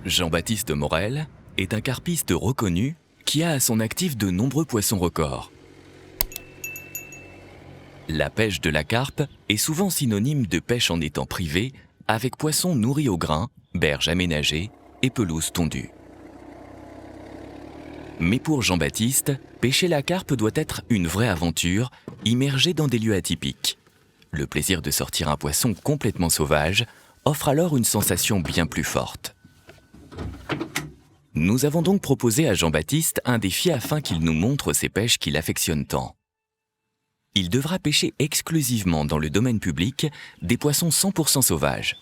Jean-Baptiste Morel est un carpiste reconnu qui a à son actif de nombreux poissons records. La pêche de la carpe est souvent synonyme de pêche en étang privé avec poissons nourris au grain, berges aménagées et pelouses tondues. Mais pour Jean-Baptiste, pêcher la carpe doit être une vraie aventure, immergée dans des lieux atypiques. Le plaisir de sortir un poisson complètement sauvage offre alors une sensation bien plus forte. Nous avons donc proposé à Jean-Baptiste un défi afin qu'il nous montre ces pêches qu'il affectionne tant. Il devra pêcher exclusivement dans le domaine public des poissons 100% sauvages.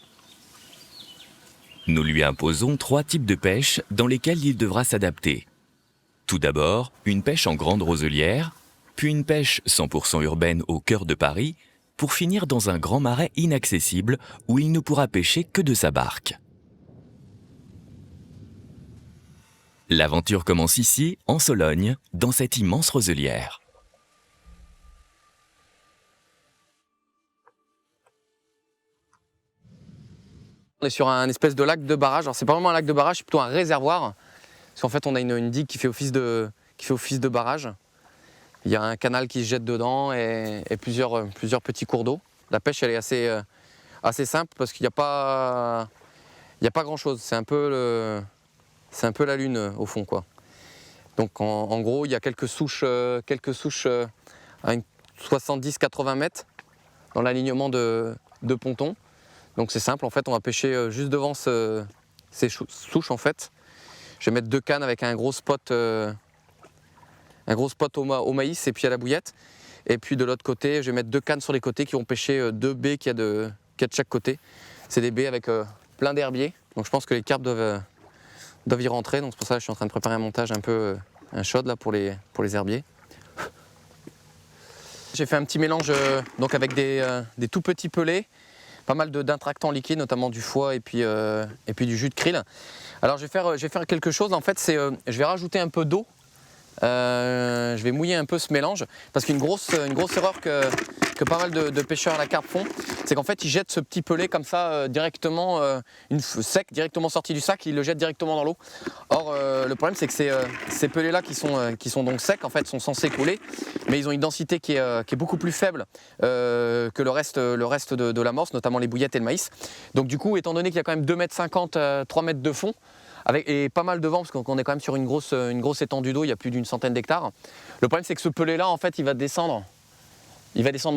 Nous lui imposons 3 types de pêche dans lesquels il devra s'adapter. Tout d'abord, une pêche en grande roselière, puis une pêche 100% urbaine au cœur de Paris, pour finir dans un grand marais inaccessible où il ne pourra pêcher que de sa barque. L'aventure commence ici, en Sologne, dans cette immense roselière. On est sur un espèce de lac de barrage. Alors c'est pas vraiment un lac de barrage, c'est plutôt un réservoir. Parce qu'en fait on a une digue qui fait office de barrage. Il y a un canal qui se jette dedans et plusieurs petits cours d'eau. La pêche elle est assez simple parce qu'il n'y a pas grand chose. C'est un peu la lune au fond, quoi. Donc en gros il y a quelques souches à 70-80 mètres dans l'alignement de pontons. Donc c'est simple, en fait on va pêcher juste devant ces souches en fait. Je vais mettre 2 cannes avec un gros spot au maïs et puis à la bouillette. Et puis de l'autre côté, je vais mettre 2 cannes sur les côtés qui vont pêcher 2 baies qu'il y a de chaque côté. C'est des baies avec plein d'herbiers, donc je pense que les carpes doivent y rentrer. Donc c'est pour ça que je suis en train de préparer un montage un shot là pour les herbiers. J'ai fait un petit mélange donc avec des tout petits pelets. Pas mal d'intractants liquides, notamment du foie et puis du jus de krill. Alors je vais faire quelque chose, en fait, je vais rajouter un peu d'eau. Je vais mouiller un peu ce mélange, parce qu'une grosse erreur que pas mal de pêcheurs à la carpe font, c'est qu'en fait ils jettent ce petit pelet comme ça directement, sec, directement sorti du sac, ils le jettent directement dans l'eau. Or le problème c'est que ces pelets là qui sont donc secs en fait sont censés couler, mais ils ont une densité qui est beaucoup plus faible que le reste de l'amorce, notamment les bouillettes et le maïs. Donc du coup, étant donné qu'il y a quand même 2,50 m, 3 mètres de fond, et pas mal de vent, parce qu'on est quand même sur une grosse étendue d'eau, il y a plus d'une centaine d'hectares. Le problème c'est que ce pelet là en fait il va descendre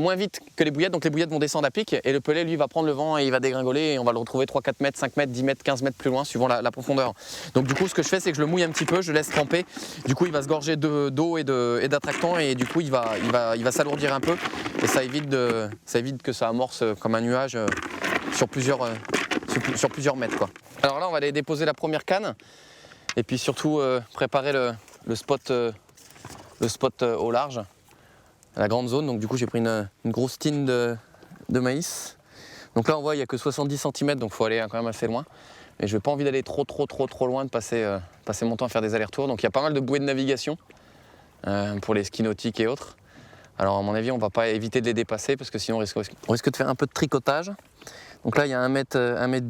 moins vite que les bouillettes, donc les bouillettes vont descendre à pic et le pelet lui va prendre le vent et il va dégringoler et on va le retrouver 3-4 mètres, 5 mètres, 10 mètres, 15 mètres plus loin suivant la profondeur. Donc du coup ce que je fais c'est que je le mouille un petit peu, je le laisse tremper, du coup il va se gorger d'eau et d'attractants et du coup il va s'alourdir un peu et ça évite que ça amorce comme un nuage sur plusieurs mètres, quoi. Alors là on va aller déposer la première canne et puis surtout préparer le spot au large, la grande zone. Donc du coup j'ai pris une grosse tine de maïs. Donc là on voit il n'y a que 70 cm, donc il faut aller quand même assez loin. Et je n'ai pas envie d'aller trop loin, de passer mon temps à faire des allers-retours. Donc il y a pas mal de bouées de navigation pour les skis nautiques et autres. Alors à mon avis on ne va pas éviter de les dépasser parce que sinon on risque de faire un peu de tricotage. Donc là il y a 1,10 m.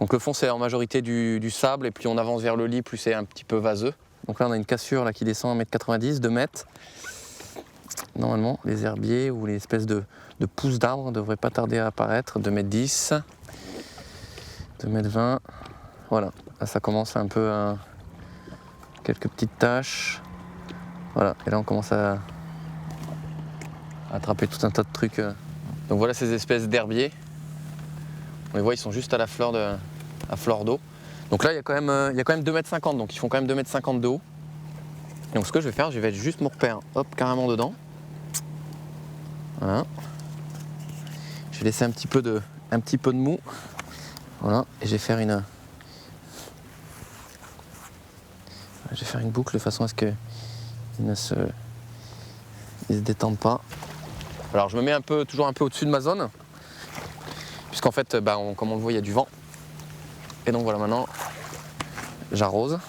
Donc le fond c'est en majorité du sable et puis on avance vers le lit, plus c'est un petit peu vaseux. Donc là on a une cassure là, qui descend 1,90 m, 2 mètres. Normalement les herbiers ou les espèces de pousses d'arbres ne devraient pas tarder à apparaître. 2,10 m, 2,20 m. Voilà, là ça commence un peu à quelques petites taches. Voilà, et là on commence à attraper tout un tas de trucs. Donc voilà ces espèces d'herbiers. On les voit, ils sont juste à la fleur d'eau. Donc là, il y a quand même 2,50 m, donc ils font quand même 2,50 m de haut. Et donc ce que je vais faire, je vais mettre juste mon repère, hop, carrément dedans. Voilà. Je vais laisser un petit peu de mou. Voilà, et je vais faire une boucle de façon à ce qu'ils ne se détendent pas. Alors je me mets toujours un peu au-dessus de ma zone. Puisqu'en fait, comme on le voit, il y a du vent. Et donc voilà, maintenant, j'arrose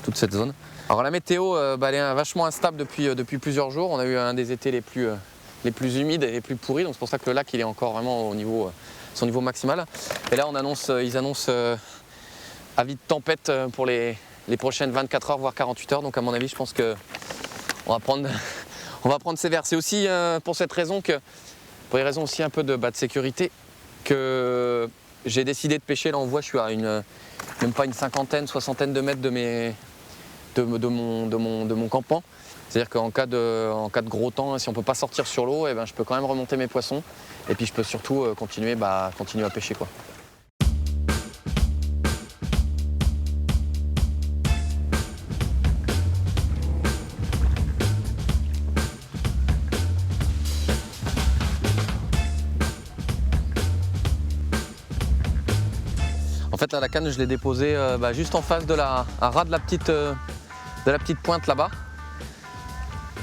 toute cette zone. Alors la météo, elle est vachement instable depuis plusieurs jours. On a eu un des étés les plus humides et les plus pourris. Donc c'est pour ça que le lac il est encore vraiment au niveau son niveau maximal. Et là ils annoncent avis de tempête pour les prochaines 24 heures voire 48 heures. Donc à mon avis je pense que on va prendre sévère. C'est aussi pour cette raison pour les raisons aussi un peu de sécurité, que j'ai décidé de pêcher. Là on voit je suis à même pas une cinquantaine, soixantaine de mètres de mon campement. C'est-à-dire qu'en cas de gros temps, si on ne peut pas sortir sur l'eau, eh ben, je peux quand même remonter mes poissons. Et puis je peux surtout continuer à pêcher, quoi. En fait là, la canne je l'ai déposée juste en face à ras de la petite pointe là-bas.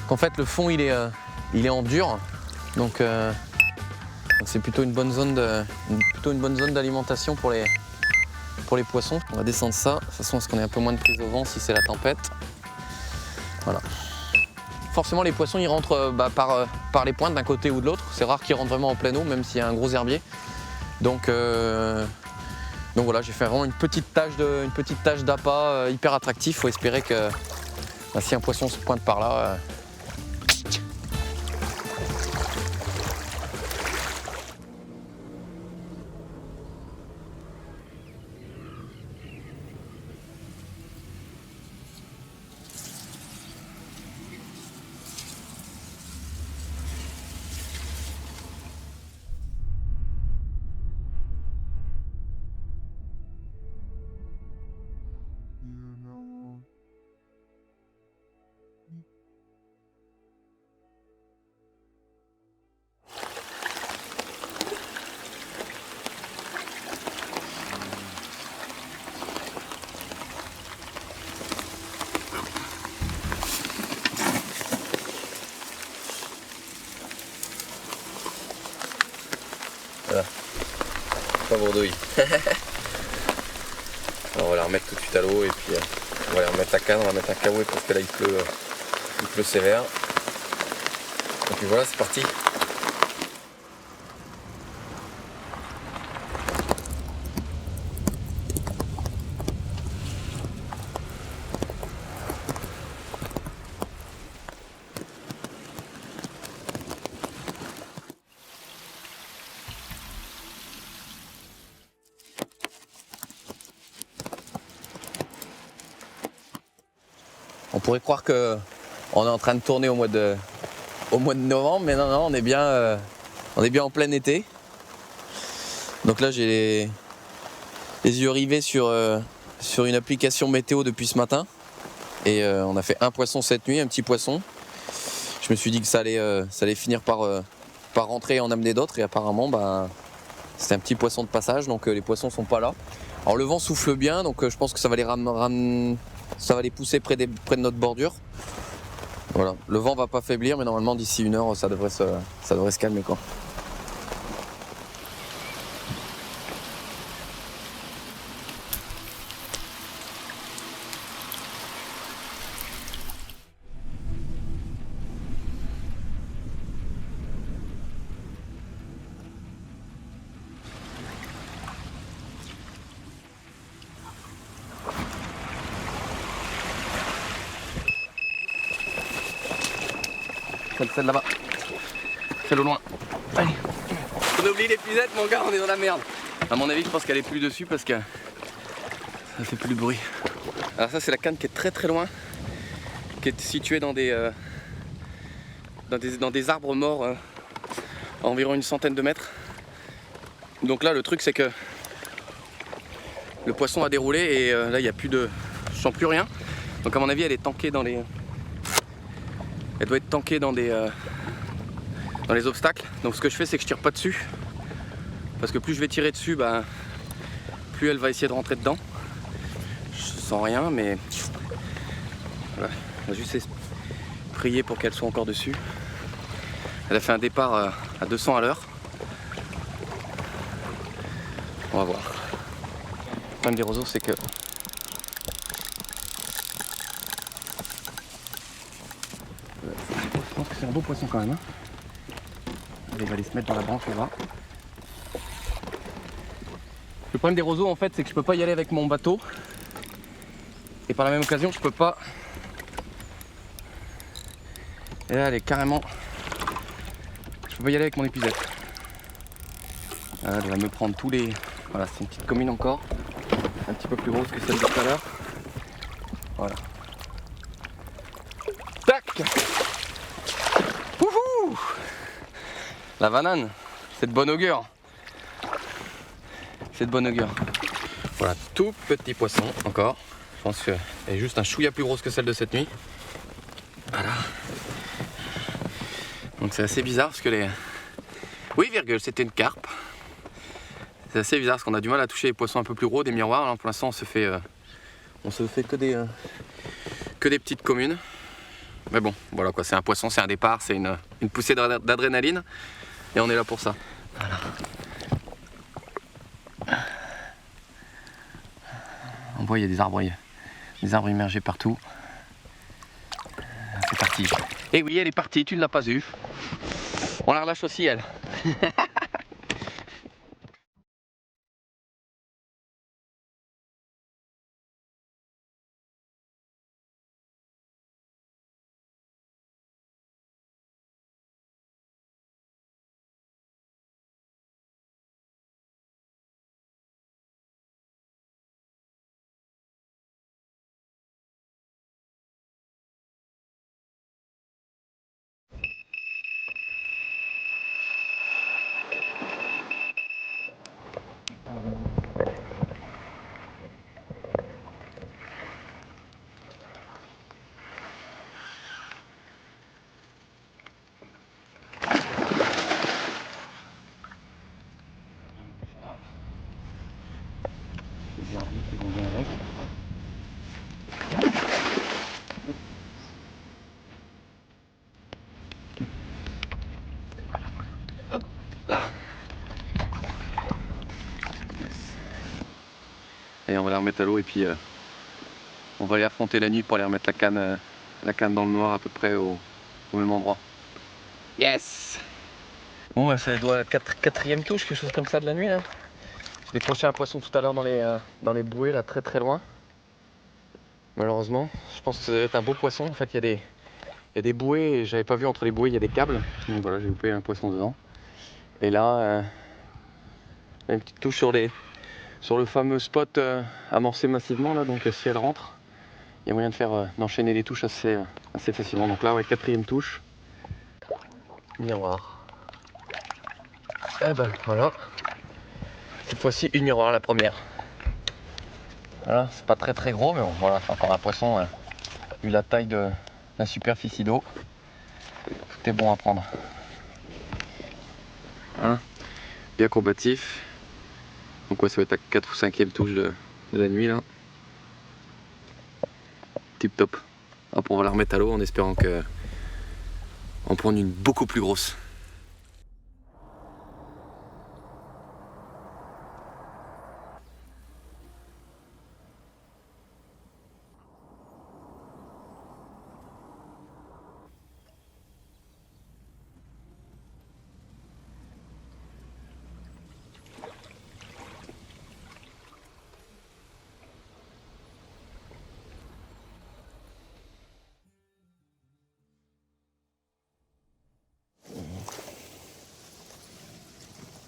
En fait le fond il est en dur, donc c'est plutôt une bonne zone d'alimentation pour les poissons. On va descendre ça de toute façon parce qu'on est un peu moins de prise au vent si c'est la tempête. Voilà. Forcément les poissons ils rentrent par les pointes d'un côté ou de l'autre. C'est rare qu'ils rentrent vraiment en pleine eau même s'il y a un gros herbier. Donc voilà, j'ai fait vraiment une petite tâche d'appât hyper attractif. Il faut espérer que si un poisson se pointe par là. Voilà, pas bourdouille. Alors on va la remettre tout de suite à l'eau et puis on va aller remettre la canne, on va mettre un caouet parce que là il pleut sévère. Et puis voilà, c'est parti. On pourrait croire qu'on est en train de tourner au mois de novembre, mais non, on est bien en plein été. Donc là, j'ai les yeux rivés sur une application météo depuis ce matin. Et on a fait un poisson cette nuit, un petit poisson. Je me suis dit que ça allait finir par rentrer et en amener d'autres. Et apparemment, c'était un petit poisson de passage, donc les poissons sont pas là. Alors le vent souffle bien, donc je pense que ça va les pousser près de notre bordure. Voilà, le vent va pas faiblir, mais normalement d'ici 1 heure, ça devrait se calmer, quoi. Celle là-bas. Celle au loin. Allez. On oublie les puisettes, mon gars, on est dans la merde. À mon avis, je pense qu'elle est plus dessus parce que ça fait plus de bruit. Alors ça, c'est la canne qui est très très loin, qui est située dans des arbres morts à environ une centaine de mètres. Donc là, le truc, c'est que le poisson a déroulé et là, il n'y a plus de... Je sens plus rien. Donc à mon avis, elle est tankée dans les... Elle doit être tankée dans les obstacles. Donc ce que je fais, c'est que je tire pas dessus. Parce que plus je vais tirer dessus, plus elle va essayer de rentrer dedans. Je sens rien, mais voilà. On va juste prier pour qu'elle soit encore dessus. Elle a fait un départ à 200 à l'heure. On va voir. Le problème des roseaux, c'est que je pense que c'est un beau poisson quand même. Allez, il va aller se mettre dans la branche là-bas. Le problème des roseaux en fait c'est que je peux pas y aller avec mon bateau. Et par la même occasion je peux pas. Et là elle est carrément. Je peux pas y aller avec mon épuisette. Elle va me prendre tous les. Voilà, c'est une petite commune encore. Un petit peu plus grosse que celle de tout à l'heure. Voilà. Tac. Wouhou. La banane, c'est de bon augure. C'est de bon augure. Voilà, tout petit poisson encore. Je pense qu'elle est juste un chouïa plus grosse que celle de cette nuit. Voilà. Donc c'est assez bizarre parce que les... Oui, virgule, c'était une carpe. C'est assez bizarre parce qu'on a du mal à toucher les poissons un peu plus gros, des miroirs. Là, pour l'instant, on se fait que des petites communes. Mais bon, voilà quoi, c'est un poisson, c'est un départ, c'est une poussée d'adrénaline. Et on est là pour ça. Voilà. On voit, il y a des arbres immergés partout. C'est parti. Et oui, elle est partie, tu ne l'as pas vue. On la relâche aussi, elle. Et on va la remettre à l'eau et puis on va aller affronter la nuit pour aller remettre la canne dans le noir à peu près au même endroit. Yes. Bon bah ça doit être quatrième touche, quelque chose comme ça de la nuit là. J'ai décroché un poisson tout à l'heure dans les bouées là très loin. Malheureusement, je pense que ça doit être un beau poisson. En fait il y a des bouées et j'avais pas vu entre les bouées il y a des câbles. Donc voilà, j'ai loupé un poisson dedans. Et là, une petite touche sur le fameux spot amorcé massivement là, donc si elle rentre, il y a moyen de d'enchaîner les touches assez facilement. Donc là ouais, quatrième touche. Miroir. Et ben voilà. Cette fois-ci une miroir la première. Voilà, c'est pas très gros mais bon voilà, c'est encore un poisson vu la taille de la superficie d'eau. Tout est bon à prendre. Voilà. Bien combatif. Donc ouais, ça va être la 4 ou 5e touche de la nuit là. Tip top. Hop, on va la remettre à l'eau en espérant que en prendre une beaucoup plus grosse.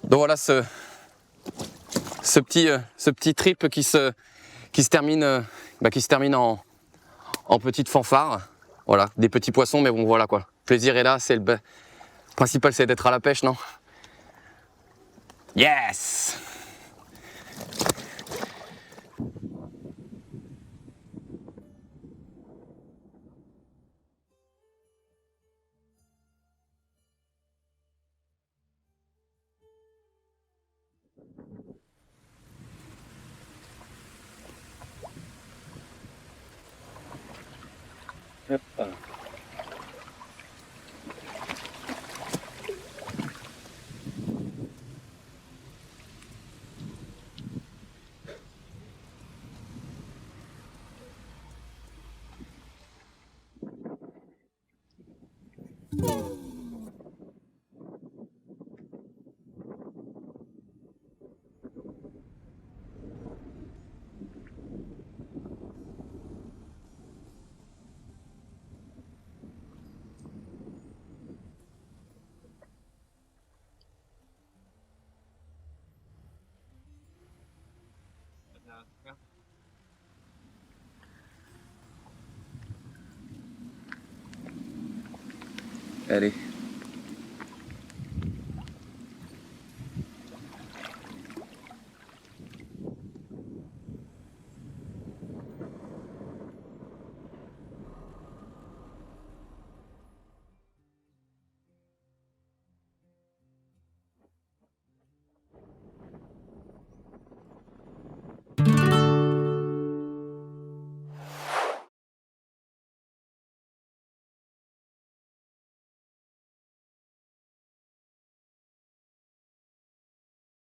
Donc voilà ce petit trip qui se termine en petite fanfare. Voilà, des petits poissons, mais bon voilà quoi. Le plaisir est là, c'est le principal, c'est d'être à la pêche, non? Yes! Hop. Allez.